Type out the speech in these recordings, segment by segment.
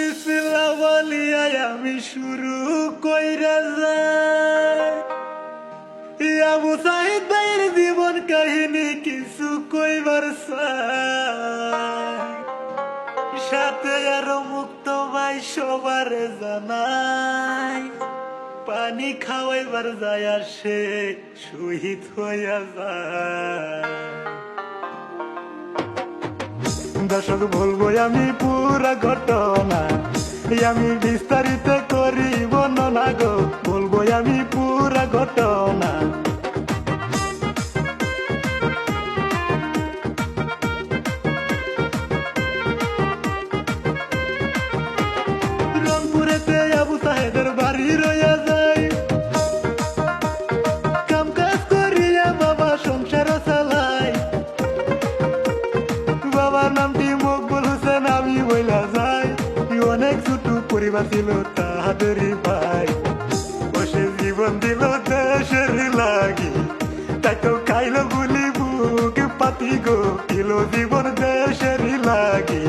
বিসমিল্লাহ বলিয়া আমি শুরু কইরা যাই। আবু সাহিদ ভাইয়ের জীবন কাহিনী কিছু কইবার চাই, সাথে আরো মুক্ত ভাই সবার জানাই। পানি খাওয়াইবার যায় সে শহীদ হইয়া যায়। দর্শক বলবো আমি পুরা ঘটনা, আমি বিস্তারিত করি বর্ণনা গো, বলবো আমি পুরা ঘটনা। রংপুরেতে আবু সাহেদের বাড়ি রইয়া যায়, কাম কাজ করিয়া বাবা সংসার চালায়। বাবার নামটি মকবুল হোসেন আমি বইলা যাই। অনেক ছোট পরিবার ছিল তাহাদেরই ভাই, বসে জীবন দিল দেশের লাগি। তাই তো খাইল গুলি বুক পাতি গো, দিল জীবন দেশের লাগি।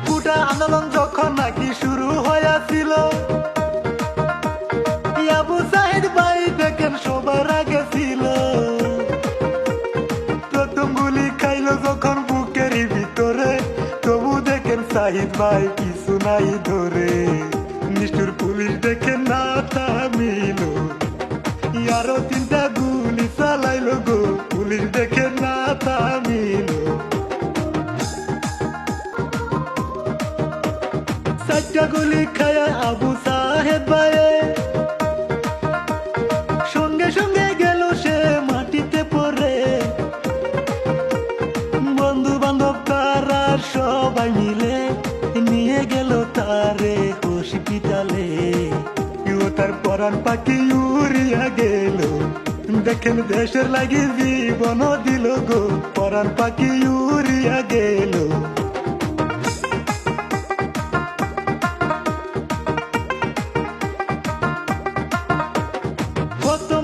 কোটা আন্দোলন যখন নাকি শুরু হইয়াছিল, আবু সাহিদ ভাই দেখেন সবার আগে ছিল। প্রথম গুলি খাইল যখন বুকের ভিতরে, তবু দেখেন সাহিদ ভাই কিছু নাই ধরে। নিষ্ঠুর পুলিশ দেখেন না থামিল, আরো 3টা গুলি চালাইল গো, পুলিশ দেখেন না থামিল। 4টা গুলি খায়া আবু সাহেদ ভাই সঙ্গে সঙ্গে গেল সে মাটিতে পড়ে। বন্ধু বান্ধব তারা সবাই মিলে নিয়ে গেল তারে হসপিটালে। তার পরাণ পাখি উড়িয়া গেল, দেখেন দেশের লাগি জীবন দিল গো, পরাণ পাখি উড়িয়া গেল।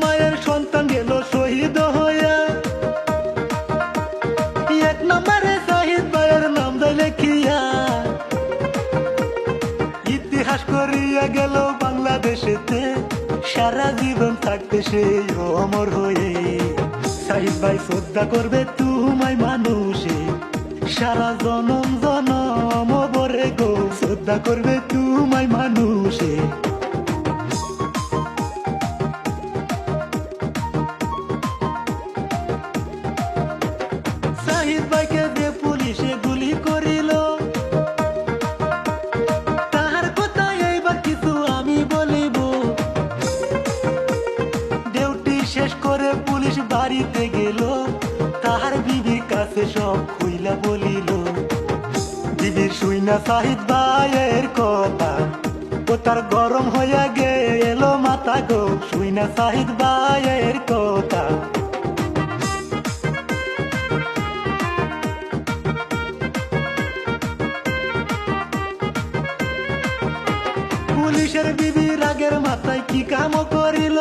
মায়ের সন্তান গেল শহীদ হইয়া, 1 নম্বরে শহীদ ভাইয়ের নাম দেয় লেখিয়া। ইতিহাস করিয়া গেল বাংলাদেশেতে, সারা জীবন থাকতে সে অমর হয়ে। শহীদ ভাই শ্রদ্ধা করবে তোমায় মানুষে, সারা জনম জনম বরে গো, শ্রদ্ধা করবে তোমায় মানুষে। শহীদ ভাইকে যে পুলিশে গুলি করিল, তাহার কথা এইবার কিছু আমি বলিব। ডিউটি শেষ করে পুলিশ বাড়িতে গেল, তাহার বিবির কাছে সব খুইলা বলিল। বিবির শুইনা শহীদ ভাইয়ের কথা, ও তার গরম হইয়া গেল মাথা গো, শুইনা শহীদ ভাইয়ের কথা। পুলিশের বিবি রাগের মাথায় কি কাম করিল,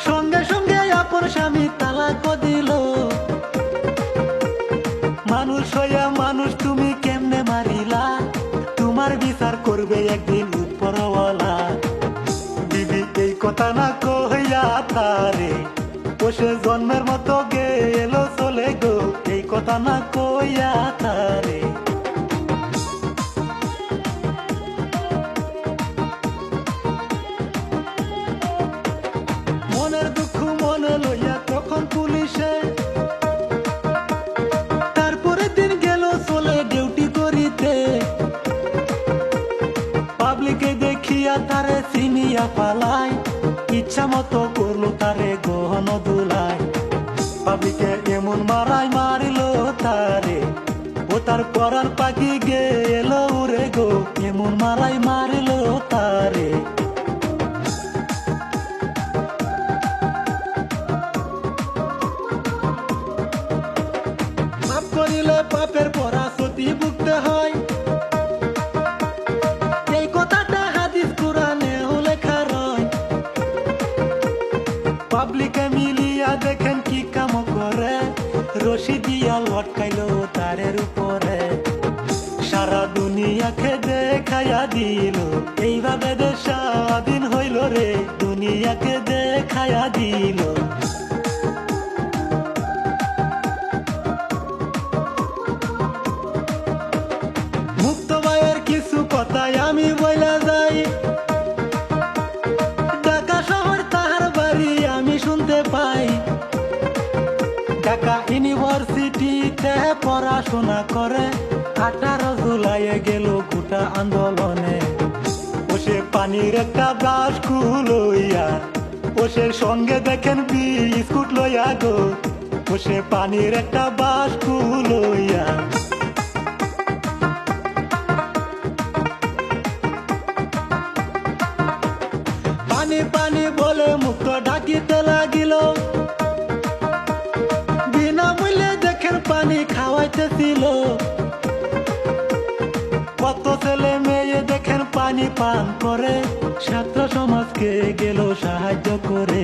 সঙ্গে সঙ্গে আপন স্বামী তালাক দিল। মানুষ হইয়া মানুষ তুমি কেমনে মারিলা, তোমার বিচার করবে একদিন উপরওয়ালা। বিবি এই কথা না কইয়া তারে, বসে জন্মের মতো গেল চলে গো, এই কথা না কইয়া তারে। মনের দুঃখ মনে লইয়া তখন পুলিশে, তারপরে দিন গেল চলে ডিউটি করিতে। পাবলিকে দেখিয়া তারে চিনিয়া পালাই, ইচ্ছা মতো করলো তারে গহন দুলাই। পাবলিকে এমন মারাই মারিল তারে, ও তার পরাণ পাখি গেল উড়ে গো, এমন মারাই মারিল তারে। পাপ করিলে পাপের পরাশতি ভুগতে হয়, এই কথাটা হাদিস কুরআনেও লেখা রয়। পাবলিকে মিলিয়া দেখেন কি কাম করে, রশি দিয়া লটকাইলো তারের উপরে। সারা দুনিয়াকে দেখাইয়া দিল, এইভাবে দেশ স্বাধীন হইল রে, দুনিয়াকে দেখাইয়া দিল। মুক্ত ভাইয়ের কিছু কথাই আমি বইলা যাই, ঢাকা শহর তাহার বাড়ি আমি শুনতে পাই। ঢাকা ইউনিভার্সিটিতে পড়াশোনা করে, 18 জুলাইয়ে গেল গোটা আন্দোলনে। ওসে পানির একটা বাস্কু লইয়া, ওসে সঙ্গে দেখেন বিস্কুট লইয়া গো, ওসে পানির একটা বাস্কু লইয়া। পানি পানি বলে মুক্ত ডাকিতে লাগিল, বিনামূল্যে দেখেন পানি খাওয়াইতেছিল। কত ছেলে মেয়ে দেখেন পানি পান করে, ছাত্র সমাজকে গেল সাহায্য করে।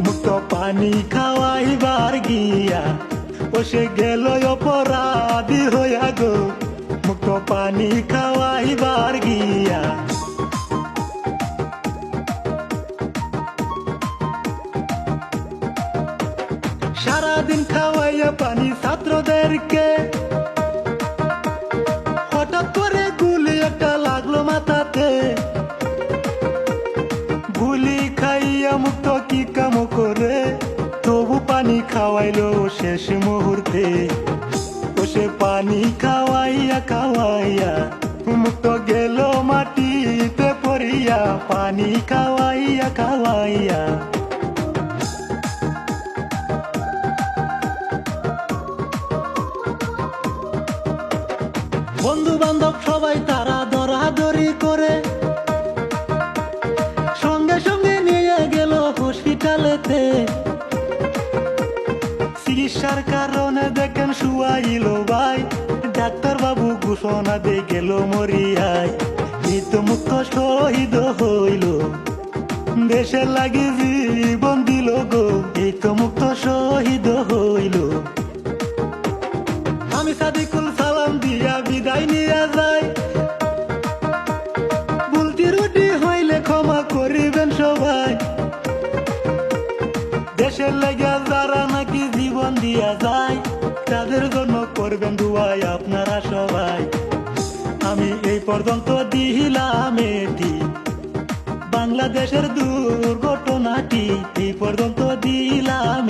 মুক্ত পানি খাওয়াইবার গিয়া ওসে গেল অপরাধী হইয়া গো, মুক্ত পানি খাওয়াইবার গিয়া। সারাদিন খাওয়াইয়া পানি ছাত্রদেরকে, হঠাৎ করে গুলি একটা লাগলো মাথাতে। গুলি খাইয়া মুক্ত কি কাম করে, তবু পানি খাওয়াইলো শেষ মুহূর্তে। ওসে পানি খাওয়াইয়া খাওয়াইয়া মুক্ত গেল মাটিতে পড়িয়া, পানি খাওয়াইয়া খাওয়াইয়া। বন্ধু বান্ধব সবাই তারা দরাদরি করে, সঙ্গে সঙ্গে নিয়ে গেল হসপিটালেতে। চিকিৎসার কারণে দেখেন শুয়াইল ভাই, ডাক্তার বাবু ঘোষণা দিয়ে গেল মরিয়ায়। এই তো মুক্ত শহীদ হইল, দেশের লাগি জীবন দিল গো, এই তো মুক্ত শহীদ হইল। আমি সাদিকুল সালাম দিয়া বিদায় নিয়ে যাই, ভুল ত্রুটি হইলে ক্ষমা করিবেন সবাই। দেশের লেগে যারা নাকি জীবন দিয়া যায়, তাদের জন্য করবেন দুয়াই আপনারা সবাই। আমি এই পর্যন্ত দিলাম এটি বাংলাদেশের দুর্ঘটনাটি, এই পর্যন্ত দিলাম।